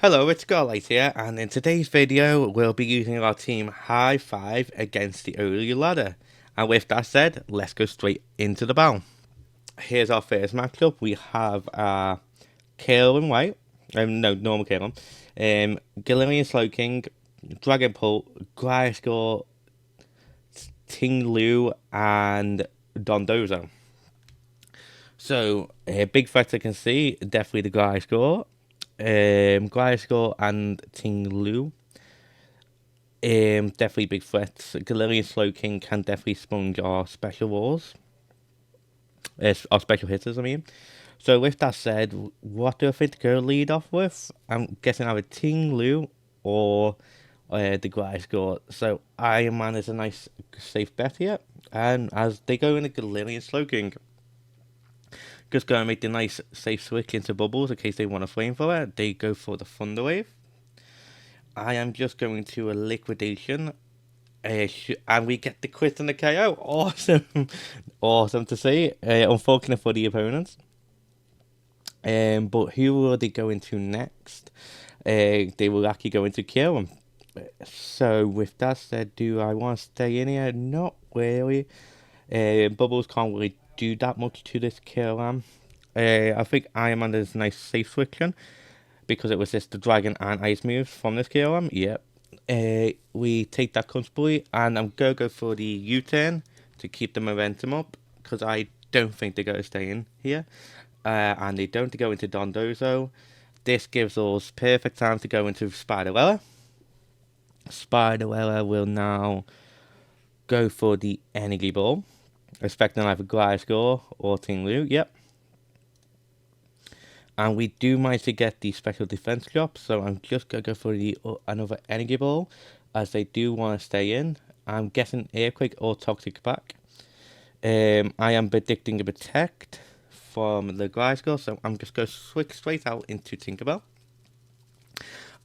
Hello, it's Garlight here, and in today's video, we'll be using our team Hive Five against the early ladder. And with that said, let's go straight into the battle. Here's our first matchup. We have Kale and White, no, normal Kale, Galarian Slowking, Dragon Pull, Gliscor, Ting Lu, and Dondozo. So, big threats I can see, definitely the Gliscor. Gliscor and Ting Lu. Definitely big threats. Galarian Slowking can definitely sponge our special walls. Our special hitters, I mean. So with that said, what do I think to go lead off with? I'm guessing either Ting Lu or the Gliscor. So Iron Man is a nice safe bet here. And as they go in the Galarian Slowking, just go and make the nice safe switch into bubbles in case they want a flamethrower. They go for the Thunder Wave. I am just going to a liquidation. And we get the crit and the KO. Awesome. Awesome to see. Unfortunate for the opponents. But who will they go into next? They will actually go into kill him. So with that said, do I want to stay in here? Not really. Bubbles can't really do that much to this kill him. I think Iron Man is a nice safe switching because it resists the dragon and ice moves from this kill him. Yep. We take that comfortably, and I'm going to go for the U-turn to keep the momentum up because I don't think they're going to stay in here. And they don't go into Dondozo. This gives us perfect time to go into Spiderella. Spiderella will now go for the Energy Ball, expecting either Gliscor or Ting Lu. Yep. And we do manage to get the special defense drop, so I'm just going to go for the another Energy Ball, as they do want to stay in. I'm guessing Earthquake or Toxic back. I am predicting a Protect from the Gliscor, so I'm just going to switch straight out into Tinkerbell,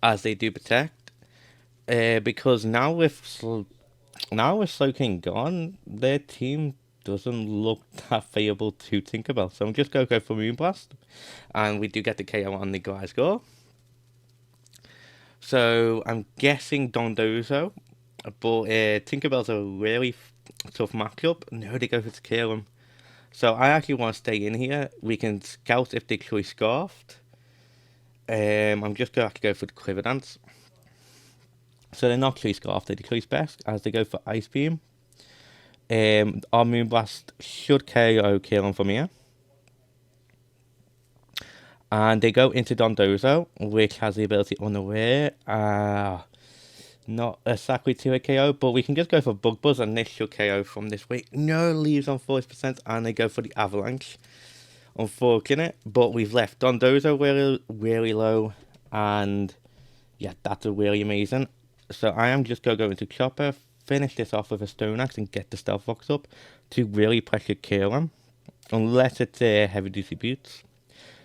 as they do Protect. Because now with Slowking gone, their team doesn't look that favourable to Tinkerbell. So I'm just going to go for Moonblast. And we do get the KO on the Gliscor. So I'm guessing Dondozo. But Tinkerbell's a really tough matchup. No, they go for to kill him. So I actually want to stay in here. We can scout if they choice Scarfed. I'm just going to have to go for the Quiver Dance. So they're not choice Scarfed, they choice Best as they go for Ice Beam. Our Moonblast should KO kill him from here. And they go into Dondozo, which has the ability Unaware. Not exactly to a KO, but we can just go for Bug Buzz and this should KO from this way. No, leaves on 40% and they go for the Avalanche. Unfortunate, but we've left Dondozo really low. And yeah, that's really amazing. So I am just going to go into Chopper, finish this off with a Stone Axe and get the Stealth Fox up to really pressure kill him. Unless it's heavy duty boots.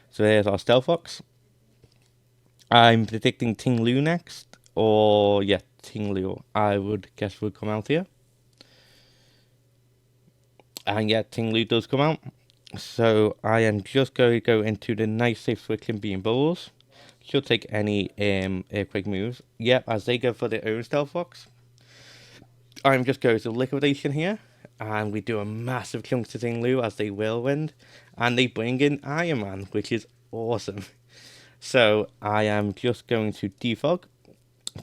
So there's our Stealth Fox. I'm predicting Ting Lu next. Or yeah, Ting Lu I would guess would come out here. And yeah, Ting Lu does come out. So I am just going to go into the nice safe switching Beam Balls. Should take any Earthquake moves. Yep, as they go for their own Stealth Fox. I'm just going to liquidation here. And we do a massive chunk to Ting Lu as they Whirlwind. And they bring in Iron Man, which is awesome. So I am just going to defog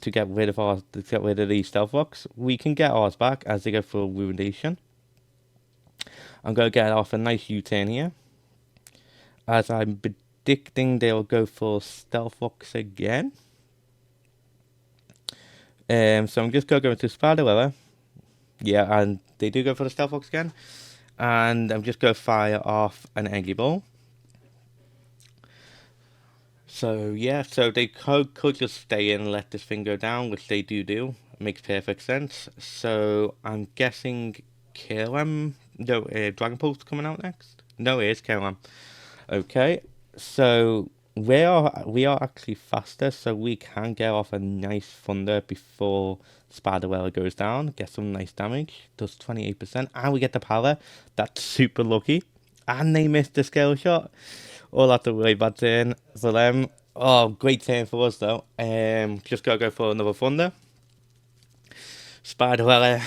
to get rid of the Stealth Fox. We can get ours back as they go for Woundation. I'm going to get off a nice U-turn here. As I'm predicting they'll go for Stealth Fox again. So I'm just going to go into Spiderella. Yeah, and they do go for the Stealth Fox again. And I'm just going to fire off an Energy Ball. So yeah, so they could just stay in and let this thing go down, which they do. It makes perfect sense. So I'm guessing KLM. No, Dragon Pulse coming out next. No, it is KLM. Okay, so we are actually faster, so we can get off a nice Thunder before Spiderella goes down. Get some nice damage. Does 28%, and we get the power. That's super lucky. And they missed the scale shot. Oh, that's a really bad turn for them. Oh, great turn for us though. Just gotta go for another thunder. Spiderella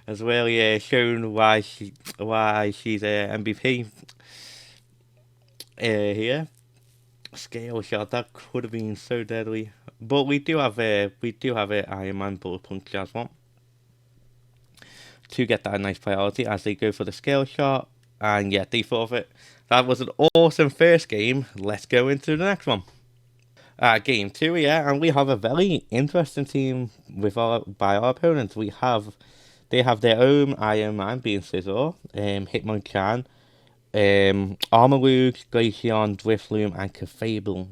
has really shown why she's a MVP here. Scale shot that could have been so deadly, but we do have a Iron Man bullet punch as well to get that nice priority as they go for the scale shot, and yeah, they forfeit. That was an awesome first game. Let's go into the next one. Game two, yeah, and we have a very interesting team with our opponents. They have their own Iron Man being Scissor, Hitmonchan, Armarouge, Glaceon, Drifloon, and Clefable.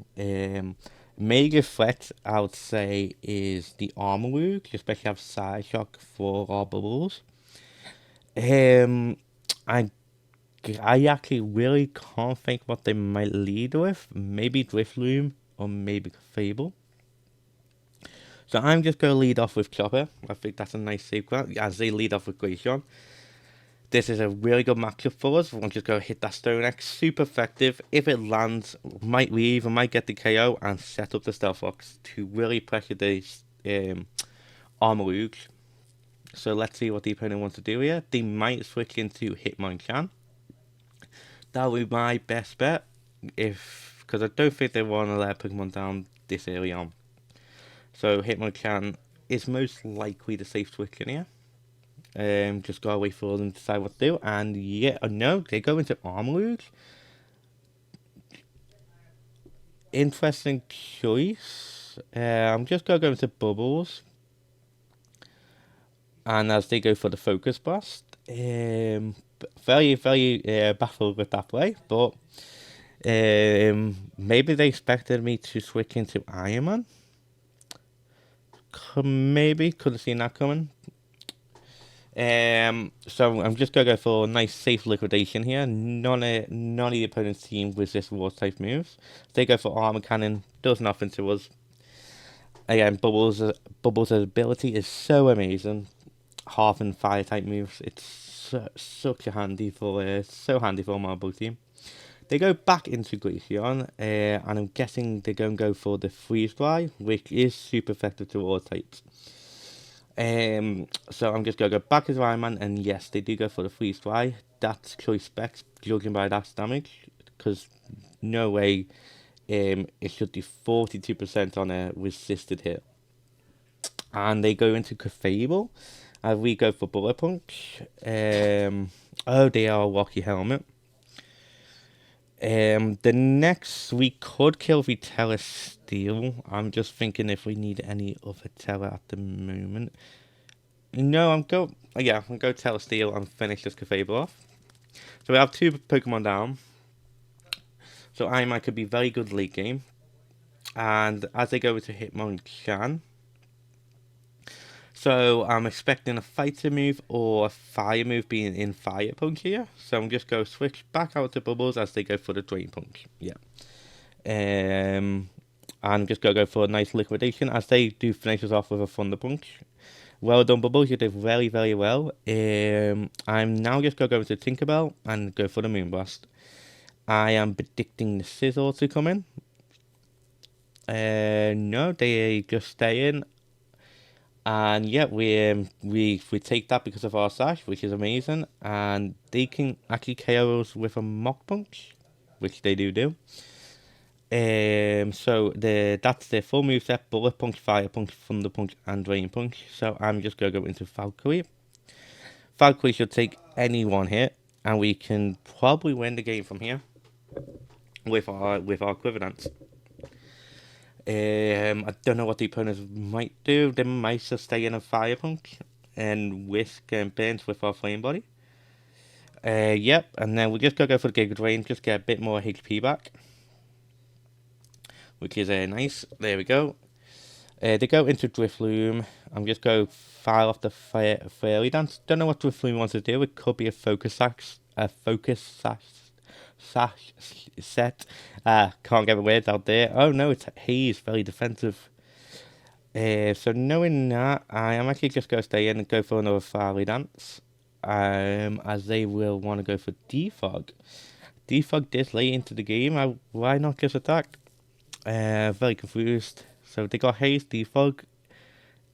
Major threat, I would say, is the Armarouge, especially have Side Shock for our bubbles. Um, I I actually really can't think what they might lead with. Maybe Drifloon or maybe Fable. So I'm just going to lead off with Chopper. I think that's a nice sequence as they lead off with Glaceon. This is a really good matchup for us. We're just going to hit that Stone X. Super effective. If it lands, we either might get the KO and set up the Stealth Fox to really pressure the Armarouge. So let's see what the opponent wants to do here. They might switch into Hitmonchan. That would be my best bet, if because I don't think they want to let Pokemon down this early on. So Hitmonchan is most likely the safe switch in here. Just gotta wait for them to decide what to do. And yeah, no, they go into Armarouge. Interesting choice. I'm just gonna go into Bubbles. And as they go for the Focus Blast, very baffled with that play, but maybe they expected me to switch into Iron Man. Maybe could have seen that coming. So I'm just gonna go for a nice safe liquidation here. None of the opponent's team resist water type moves. They go for armor cannon, does nothing to us. Again, Bubbles' ability is so amazing. Half and fire type moves. It's such a handy for so handy for my both team. They go back into Glaceon, and I'm guessing they're going to go for the Freeze Dry, which is super effective to all types. So I'm just going to go back as Iron Man, and yes, they do go for the Freeze Dry. That's choice specs, judging by that damage, because no way it should do 42% on a resisted hit. And they go into Clefable, and we go for Bullet Punch. Oh, they are Rocky Helmet. The next we could kill Vitella Steel. I'm just thinking if we need any other Tella at the moment. No, I'm go. Yeah, I'm go Tella Steel and finish this Clefable off. So we have two Pokemon down. So I might could be very good late game. And as they go to Hitmonchan, so I'm expecting a fighter move or a fire move being in Fire Punch here. So I'm just going to switch back out to Bubbles as they go for the Drain Punch. Yeah. I'm just going to go for a nice liquidation as they do finish us off with a Thunder Punch. Well done, Bubbles. You did very, very well. I'm now just going to go into Tinkerbell and go for the Moonblast. I am predicting the Scizor to come in. No, they just stay in. And yeah, we take that because of our sash, which is amazing. And they can actually KO us with a Mock Punch, which they do. So that's their full moveset: Bullet Punch, Fire Punch, Thunder Punch, and Drain Punch. So I'm just gonna go into Valkyrie. Valkyrie should take any one hit, and we can probably win the game from here with our Quiver Dance. I don't know what the opponents might do. They might just stay in a Fire Punch and Whisk and Burns with our Flame Body. Yep, and then we're just gonna go for the Giga Drain, just get a bit more HP back, which is nice. There we go. They go into Drifloon. I'm just going to fire off the Fairy Dance. Don't know what Drifloon wants to do. It could be a focus sash set. Can't get the words out there. Oh no, he's very defensive. So knowing that, I am actually just going to stay in and go for another Fairy Dance. As they will want to go for Defog. Defog this late into the game. Why not just attack? Very confused. So they got Haze, Defog.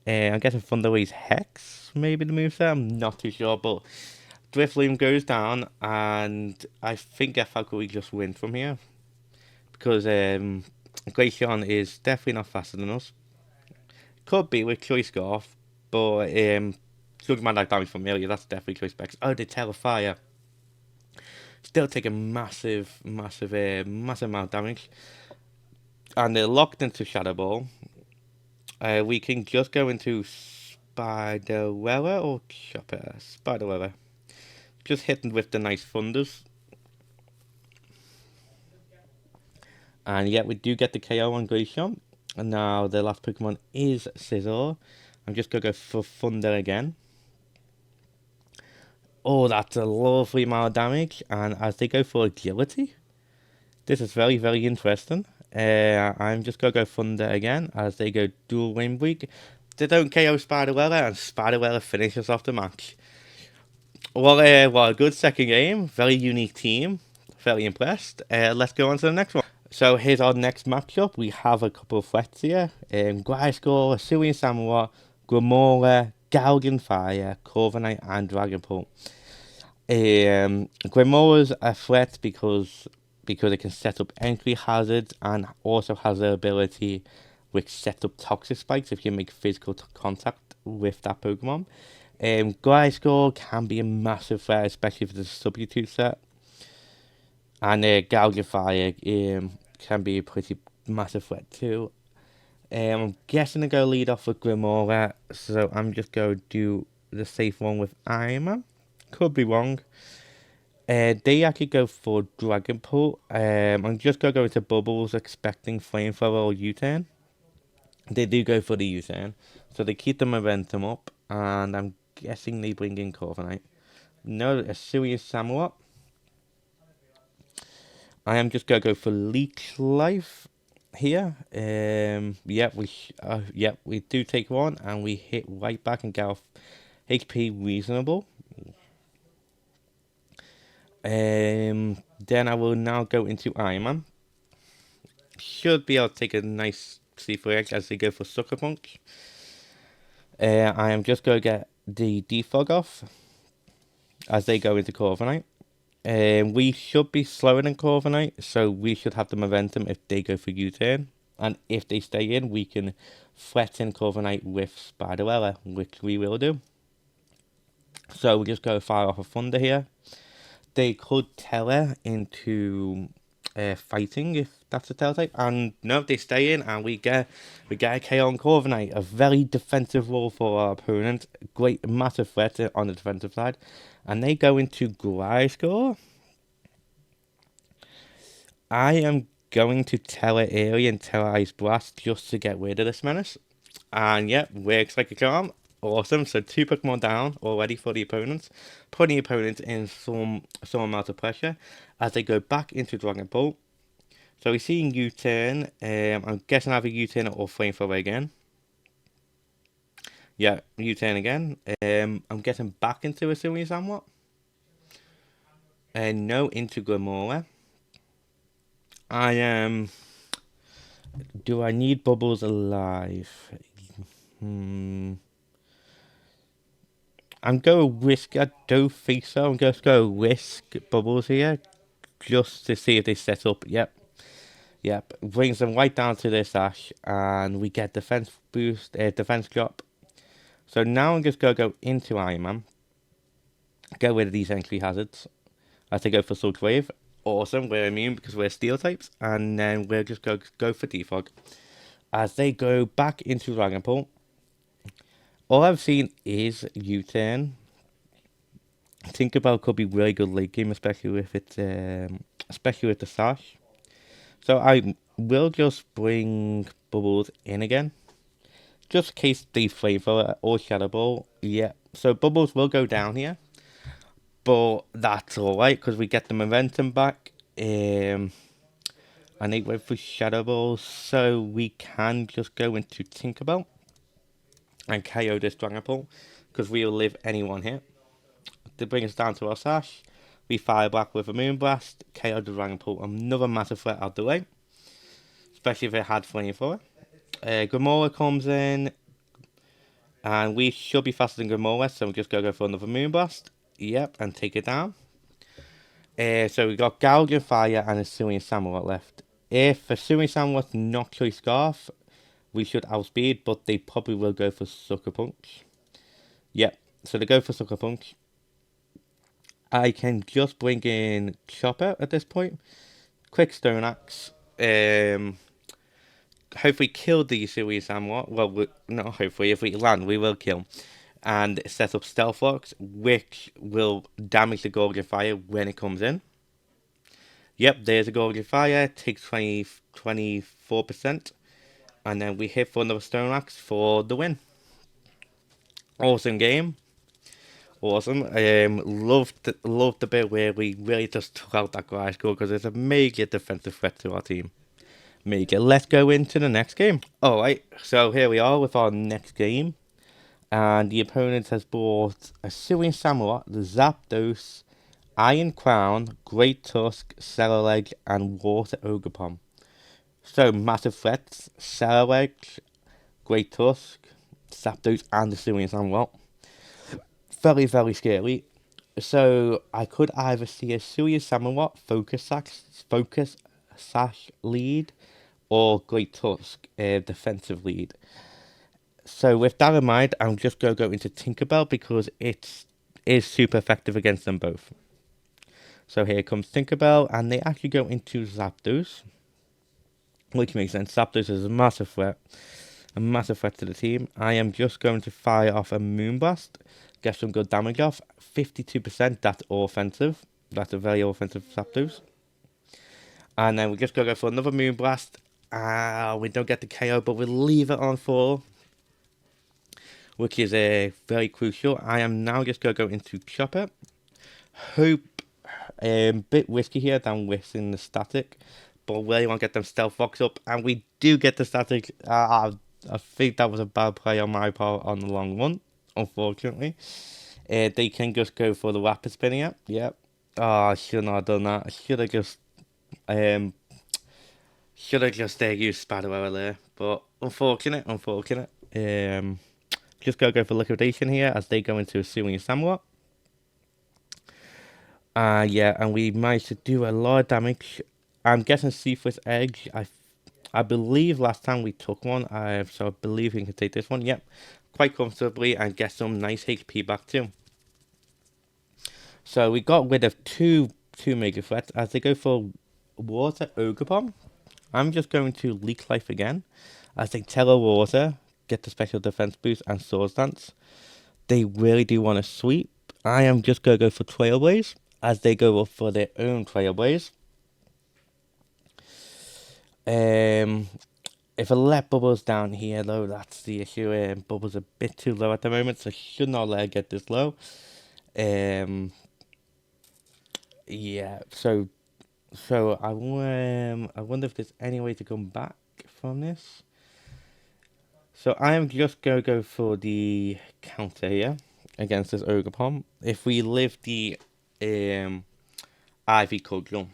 I'm guessing Thunderway's Hex, maybe the moveset. I'm not too sure, but Drifloon goes down, and I think FL just win from here because Glaceon is definitely not faster than us. Could be with Choice Scarf, but looking at that damage from earlier, that's definitely Choice Specs. Oh, they Fire. Still taking massive amount of damage, and they're locked into Shadow Ball. We can just go into Spider or Chopper. Spider just hitting with the nice thunders. And yet we do get the KO on Glaceon. And now the last Pokemon is Scizor. I'm just going to go for Thunder again. Oh, that's a lovely amount of damage. And as they go for Agility, this is very interesting. I'm just going to go Thunder again as they go Dual Wind Break. They don't KO Spiderwella, and Spiderwella finishes off the match. Well, a good second game. Very unique team. Very impressed. Let's go on to the next one. So here's our next matchup. We have a couple of threats here. Griscore, Hisuian Samurott, Grimora, Galgan Fire, Corviknight, and Dragapult. Grimora's a threat because it can set up entry hazards and also has the ability which sets up toxic spikes if you make physical contact with that Pokemon. Griscore can be a massive threat, especially if it's a substitute set. And Galgan Fire can be a pretty massive threat too. I'm guessing I'm going to lead off with Grimora, so I'm just going to do the safe one with Iron. Could be wrong. They actually go for Dragapult. I'm just going to go into Bubbles expecting Flamethrower or U-turn. They do go for the U-turn, so they keep the momentum up, and I'm guessing they bring in Corviknight. No, a Hisuian Samurott. I am just going to go for Leech Life here. We do take one, and we hit right back and get off HP reasonable. Then I will now go into Iron Man. Should be able to take a nice C4X as they go for Sucker Punch. I am just going to get the Defog off as they go into Corviknight. We should be slower than Corviknight, so we should have the momentum if they go for U-turn. And if they stay in, we can threaten Corviknight with Spiderwella, which we will do. So we just go fire off a Thunder here. They could Tele into fighting if that's a Tele type, and no, they stay in, and we get a KO on Corviknight. A very defensive role for our opponent. Great, massive threat on the defensive side, and they go into Griscore. I am going to Tele Area and Tele Ice Blast just to get rid of this menace, and yeah, works like a charm. Awesome, so 2 Pokemon down already for the opponents, putting the opponents in some amount of pressure as they go back into Dragapult. So we're seeing U-turn, I'm guessing either U-turn or Flamethrower again. Yeah, U-turn again. I'm getting back into a Hisuian Samurott. No, into Grimora. I am... Do I need Bubbles alive? I'm going to risk, I don't think so, I'm just going to risk Bubbles here, just to see if they set up. Yep, brings them right down to this Ash, and we get defense boost, defense drop. So now I'm just going to go into Iron Man, get rid of these entry hazards, as they go for Salt Wave. Awesome, we're immune because we're Steel types, and then we'll just go for Defog, as they go back into Dragapult. All I've seen is U-turn. Tinkerbell could be really good late game, especially with it, especially with the Sash. So I will just bring Bubbles in again, just in case they Flamethrower or Shadow Ball. Yeah, so Bubbles will go down here, but that's alright because we get the momentum back. And they went for Shadow Ball, so we can just go into Tinkerbell and KO this Dragapult because we will live anyone here. To bring us down to our Sash, we fire back with a Moonblast, KO the Dragapult, another massive threat out the way. especially if it had flamethrower. Gamora comes in, and we should be faster than Gamora, so we just gotta go for another Moonblast. Yep, and take it down. So we got Gouge and Fire and a Sui and Samurott left. If a Sui and Samurott not Choice Scarf, we should outspeed, but they probably will go for Sucker Punch. Yep, so they go for Sucker Punch. I can just bring in Chopper at this point. Quick Stone Axe. Hopefully kill the Sui and Samurott. Well, not hopefully. If we land, we will kill. And set up Stealth Rocks, which will damage the Gorgon Fire when it comes in. Yep, there's a Gorgon Fire, takes 24%, and then we hit for another Stone Axe for the win. Awesome game. Awesome. Loved the bit where we really just took out that Garage Score because it's a major defensive threat to our team. Major. Let's go into the next game. Alright, so here we are with our next game. And the opponent has brought a Sui and Samurott, the Zapdos, Iron Crown, Great Tusk, Ceruledge, and Water Ogerpon. So, massive threats, Ceruledge, Great Tusk, Zapdos, and the Sui and Samurott. Very, very scary. So, I could either see a Sui and Samurott focus sash lead, or Great Tusk defensive lead. So with that in mind, I'm just going to go into Tinkerbell because it is super effective against them both. So here comes Tinkerbell, and they actually go into Zapdos, which makes sense. Zapdos is a massive threat to the team. I am just going to fire off a Moonblast, get some good damage off. 52%, that's offensive. That's a very offensive Zapdos. And then we're just going to go for another Moonblast. We don't get the KO, but we'll leave it on 4. Which is very crucial. I am now just going to go into Chopper. Hope, bit risky here than risking the static. But really want to get them Stealth Rocks up. And we do get the static. I think that was a bad play on my part on the long run, unfortunately. They can just go for the Rapid Spinning up. Yep. Oh, I should not have done that. I should have just used Spider Arrow there. But unfortunate. Just gotta go for liquidation here as they go into a Sui and Samurott. Yeah, and we managed to do a lot of damage. I'm guessing Seaforth Edge. I believe last time we took one, so I believe we can take this one. Yep, quite comfortably and get some nice HP back too. So we got rid of two major threats as they go for Water Ogerpon. I'm just going to Leak Life again as they Terra Water. Get the special defense boost and Swords Dance. They really do want to sweep. I am just going to go for Trailblaze as they go up for their own Trailblaze. If I let Bubbles down here though, that's the issue. Bubbles a bit too low at the moment, so I should not let her get this low. Yeah, so I wonder if there's any way to come back from this. So I am just going to go for the counter here against this Ogerpon. If we live the Ivy Cudgel.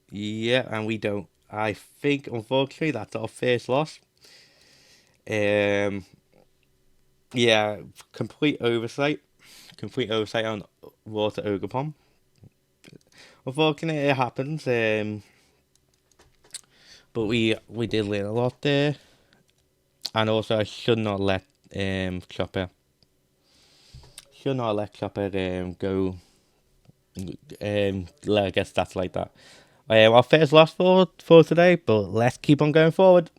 Yeah, and we don't. I think, unfortunately, that's our first loss. Yeah, complete oversight. Complete oversight on Water Ogerpon. Unfortunately, it happens. But we did learn a lot there. And also, I should not let Chopper. Should not let Chopper go. Let her get stats like that. Our first loss for today, but let's keep on going forward.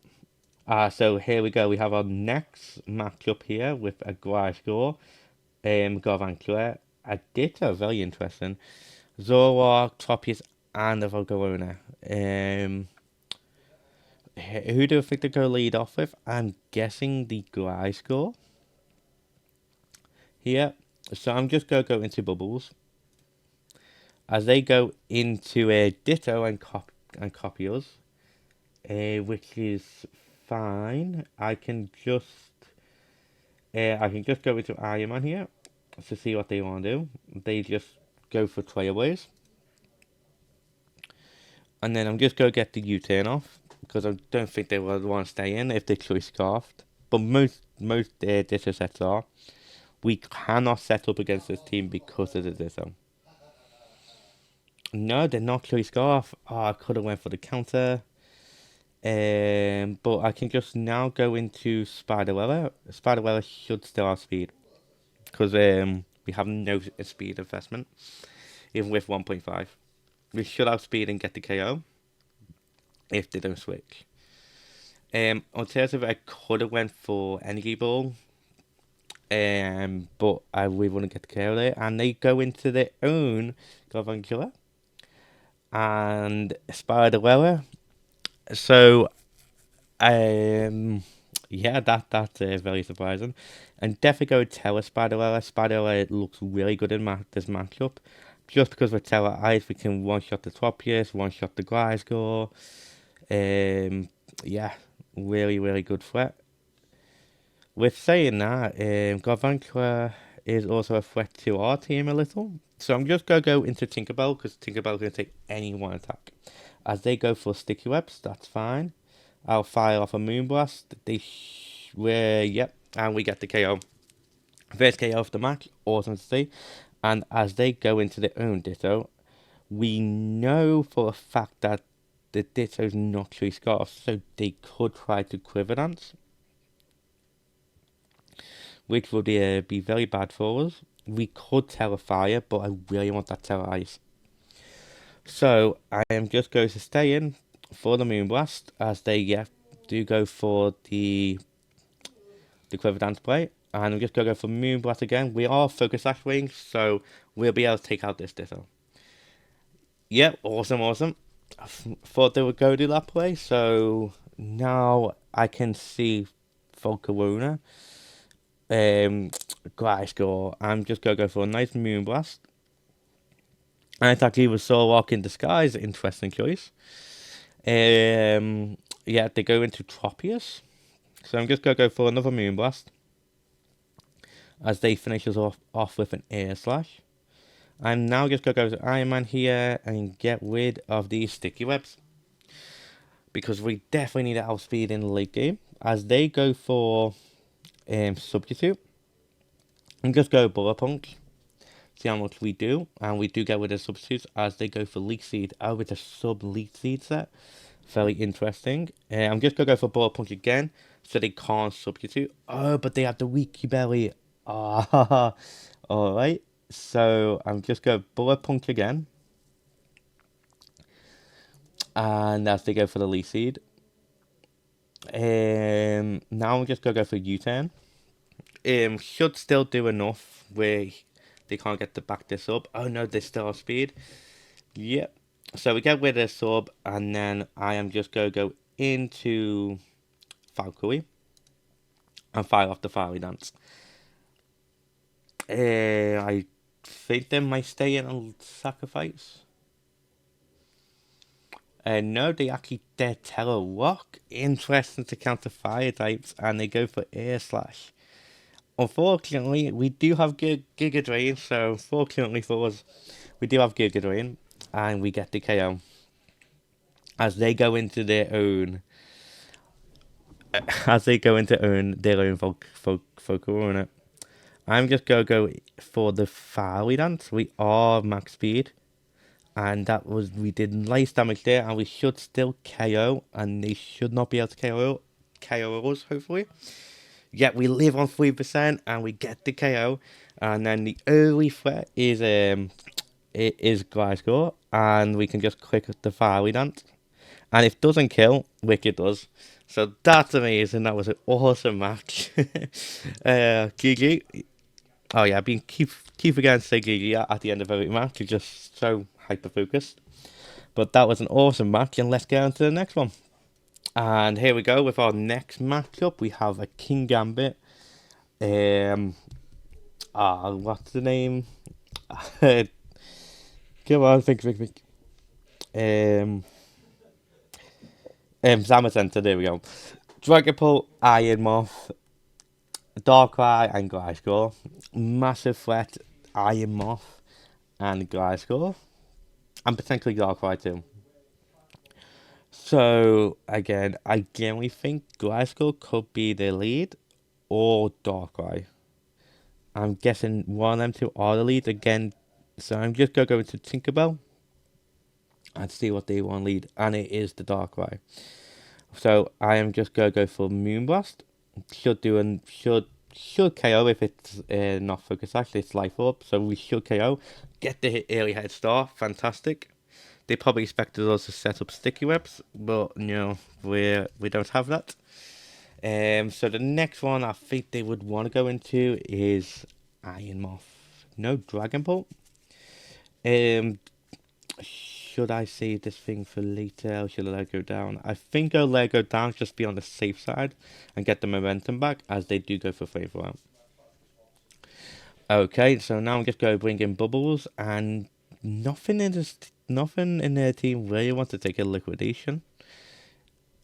So here we go. We have our next matchup here with a Garage Score. Garvancula, a Ditto, very interesting. Zoroark, Tropius, and a Volcarona. Who do I think to go lead off with? I'm guessing the Garage Score. Here. So I'm just going to go into Bubbles. As they go into a Ditto and copy us. Which is fine. I can just go into Iron Man here to see what they want to do. They just go for Trailways. And then I'm just going to get the U-turn off, because I don't think they would want to stay in if they're choice scarfed. But most Ditto sets are. We cannot set up against this team because of the Ditto. No, they're not choice scarf. Oh, I could have went for the counter. But I can just now go into Spiderwella. Spiderwella should still have speed, because we have no speed investment, even with 1.5. We should have speed and get the KO if they don't switch. Alternative, I could have went for Energy Ball, but we wouldn't get the KO there, and they go into their own Garvancula and Spiderwella. So, yeah, that's very surprising. And definitely go with Terra Spiderwella. Spiderwella looks really good in this matchup. Just because with Terra Ice, we can one-shot the Tropius, one-shot the Gliscor. Yeah, really good threat. With saying that, Garvancula is also a threat to our team a little. So I'm just going to go into Tinkerbell, because Tinkerbell can take any one attack. As they go for Sticky Webs, that's fine. I'll fire off a Moonblast. Yep, and we get the KO. First KO of the match, awesome to see. And as they go into their own Ditto, we know for a fact that the Ditto's not choice scarf, so they could try to Quiver Dance, which would be very bad for us. We could Terra Fire, but I really want that Terra Ice. So I am just going to stay in for the Moonblast, as they do go for the Quiver Dance play. And I'm just going to go for Moonblast again. We are Focus Sash Wings, so we'll be able to take out this Ditto. Yep, awesome. I thought they would go do that play, so now I can see Volcarona. Gliscor. I'm just going to go for a nice Moonblast. And it's actually with Solrock in disguise. Interesting choice. Yeah, they go into Tropius. So I'm just going to go for another Moonblast, as they finish us off with an Air Slash. I'm now just going to go to Iron Man here and get rid of these Sticky Webs, because we definitely need to outspeed in the late game. As they go for Substitute, and just go Bullet Punch. See how much we do, and we do get rid of substitutes as they go for Leech Seed. Oh, with a sub Leech Seed set. Very interesting. I'm just going to go for Bullet Punch again, so they can't substitute. Oh, but they have the Weaky Belly. Ah, alright. So I'm just going to Bullet Punch again. And as they go for the Leech Seed. Now I'm just going to go for U-turn. Should still do enough where they can't get to back this up. Oh no, they still have speed. Yep. So we get rid of the sub, and then I am just going to go into Valkyrie and fire off the Fiery Dance. I think they might stay in and sacrifice. No, they actually dead Terror Rock. Interesting to counter fire types, and they go for Air Slash. Unfortunately, we do have Giga Drain, so fortunately for us, we do have Giga Drain, and we get the KO. As they go into their own, their own Volcarona. I'm just gonna go for the Fiery Dance. We are max speed, and we did nice damage there, and we should still KO, and they should not be able to KO us, hopefully. Yeah, we live on 3%, and we get the KO, and then the early threat is Gliscor, and we can just click the Fiery Dance, and if it doesn't kill, Wicked does. So that's amazing. That was an awesome match. GG. Oh yeah, I've been keep forgetting to say GG at the end of every match. You're just so hyper focused. But that was an awesome match, and let's get on to the next one. And here we go with our next matchup. We have a King Gambit. What's the name? Come on, think. Zamazenta, there we go. Dragapult, Iron Moth, Darkrai, and Gliscor. Massive threat, Iron Moth and Gliscor. And potentially Darkrai too. So again, I generally think Glasgow could be the lead or Darkrai. I'm guessing one of them two are the lead again. So I'm just gonna go into Tinkerbell and see what they want to lead, and it is the Darkrai. So I am just gonna go for Moonblast. Should KO if it's not focus act. It's life up, so we should KO. Get the early head start. Fantastic. They probably expected us to set up sticky webs, but we don't have that. So the next one I think they would want to go into is Iron Moth. No Dragon Ball. Um, should I save this thing for later or should I let it go down? I think I'll let it go down just be on the safe side and get the momentum back as they do go for flavor. Okay, so now I'm just going to bring in Bubbles and nothing in their team really wants to take a liquidation.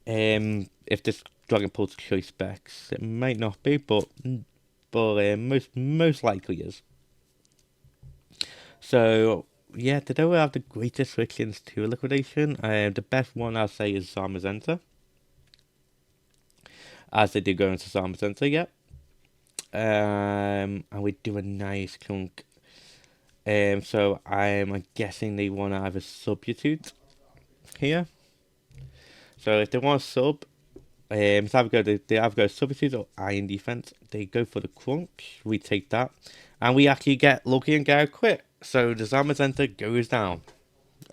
If this Dragon Pulse choice specs, it might not be, but most likely is. So yeah, they don't have the greatest switch-ins to liquidation. The best one I'll say is Zamazenta, as they do go into Zamazenta, yeah. And we do a nice chunk. So I'm guessing they want to have a substitute here. So if they want a sub, it's they either go substitute or iron defense. They go for the crunch. We take that, and we actually get lucky and get a quit. So the Zamazenta goes down.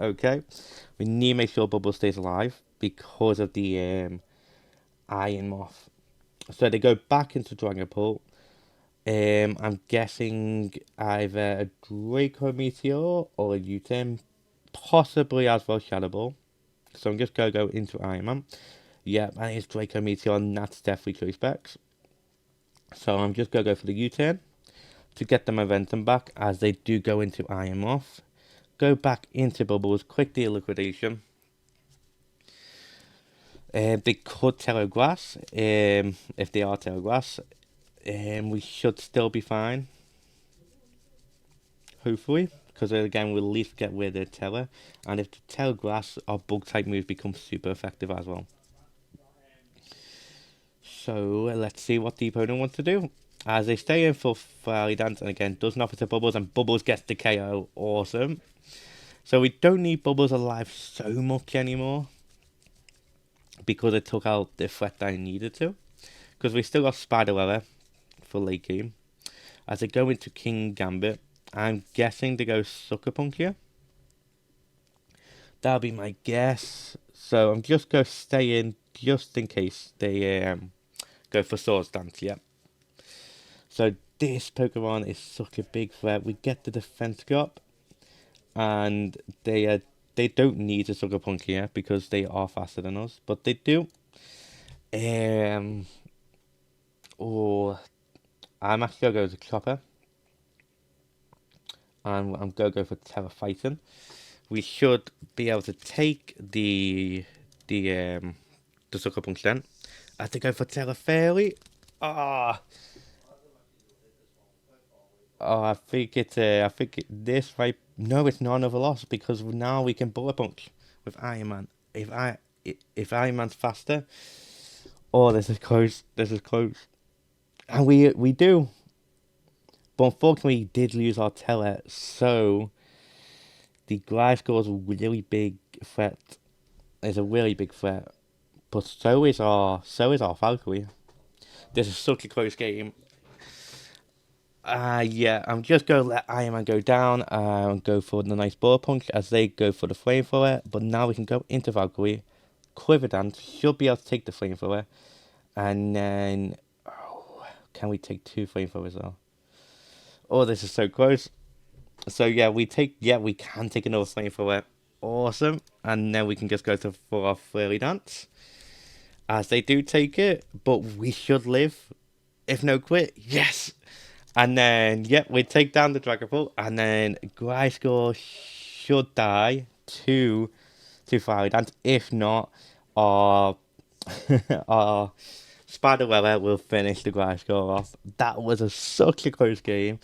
Okay, we need to make sure Bubble stays alive because of the Iron Moth. So they go back into Dragapult. I'm guessing either a Draco Meteor or a U-turn, possibly as well Shadow Ball. So I'm just gonna go into Iron Man. Yeah, and it's Draco Meteor, and that's definitely choice specs. So I'm just gonna go for the U-turn to get the momentum back as they do go into Iron Moth. Go back into Bubbles, quick deal liquidation. They could Telegrass, if they are Telegrass. We should still be fine. Hopefully. Because again, we'll at least get rid of Terra. And if the Telegrass or Bug type moves become super effective as well. So let's see what the opponent wants to do. As they stay in for Fairy Dance and again doesn't offer to Bubbles and Bubbles gets the KO. Awesome. So we don't need Bubbles alive so much anymore. Because it took out the threat that I needed to. Because we still got Spider Weather for late game. As they go into King Gambit, I'm guessing they go Sucker Punch here. That'll be my guess. So I'm just going to stay in just in case they go for Swords Dance, yeah. So this Pokemon is such a big threat. We get the defense drop, and they don't need a Sucker Punch here because they are faster than us, but they do. Oh, I'm actually gonna go to Chopper. And I'm gonna go for Terra Fighting. We should be able to take the Sucker Punch then. I have to go for Terra Fairy. Ah, oh, I think this right. No, it's not another loss because now we can Bullet Punch with Iron Man. If Iron Man's faster, oh, this is close. This is close, and we do. But unfortunately, we did lose our Teller, so the Glasgow is a really big threat. It's a really big threat, but so is our Valkyrie. This is such a close game. Yeah, I'm just gonna let Iron Man go down and go for the nice ball punch as they go for the flamethrower. But now we can go into Valkyrie. Quiver Dance should be able to take the flamethrower, and then can we take two flamethrowers though? Oh, this is so close. So yeah, we can take another flamethrower. Awesome, and then we can just go for our Flurry Dance as they do take it, but we should live. If no quit, yes. And then, we take down the Dragapult, and then Gliscor should die to Fire Dance. If not, our, our Spider Weather will finish the Gliscor off. That was such a close game.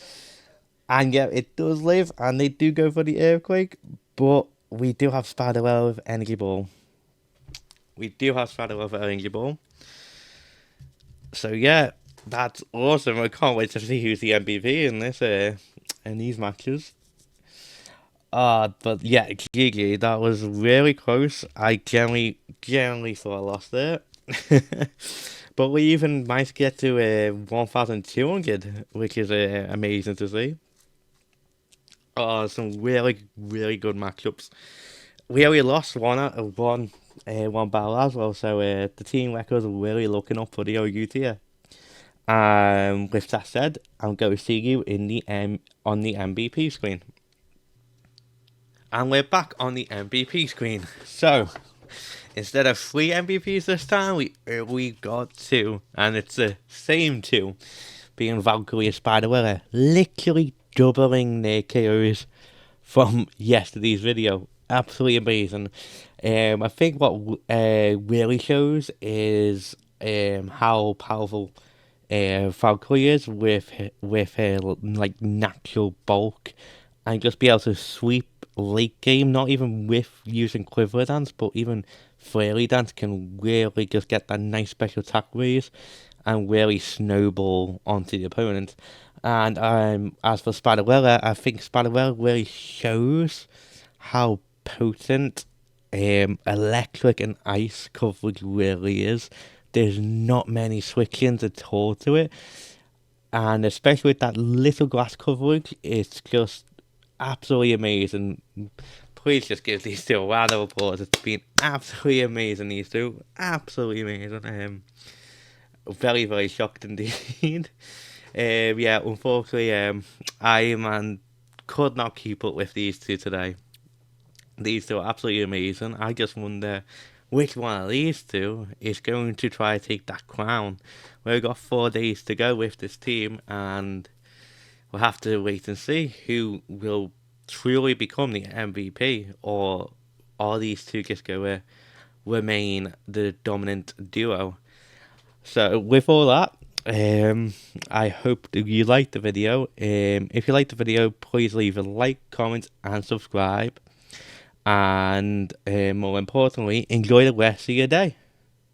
And yeah, it does live, and they do go for the Earthquake, but we do have Spider Weather with Energy Ball. we do have Spider-Weather eligible. So yeah, that's awesome. I can't wait to see who's the MVP in this in these matches. But yeah, GG, that was really close. I generally thought I lost there. But we even managed to get to 1,200, which is amazing to see. Oh, some really good matchups. We only lost one battle as well, so the team records are really looking up for the OUT here. With that said, I'm going to see you in the on the MVP screen. And we're back on the MVP screen. So, instead of 3 MVPs this time, we got 2. And it's the same 2. Being Valkyrie and Spider-Weather. Literally doubling their KOs from yesterday's video. Absolutely amazing. I think what really shows is how powerful Valkyrie is with her like natural bulk, and just be able to sweep late game, not even with using quiver dance, but even fairy dance can really just get that nice special attack raise and really snowball onto the opponent. And as for Spider-Weather, I think Spider-Weather really shows how potent electric and ice coverage really is. There's not many switch-ins at all to it, and especially with that little grass coverage, it's just absolutely amazing. Please just give these two a round of applause. It's been absolutely amazing, these two. Absolutely amazing. Very shocked indeed. Yeah, unfortunately, I could not keep up with these two today. These two are absolutely amazing. I just wonder which one of these two is going to try to take that crown. We've got 4 days to go with this team, and we'll have to wait and see who will truly become the MVP, or are these two just going to remain the dominant duo. So with all that, I hope that you liked the video. If you liked the video, please leave a like, comment and subscribe. And more importantly, enjoy the rest of your day.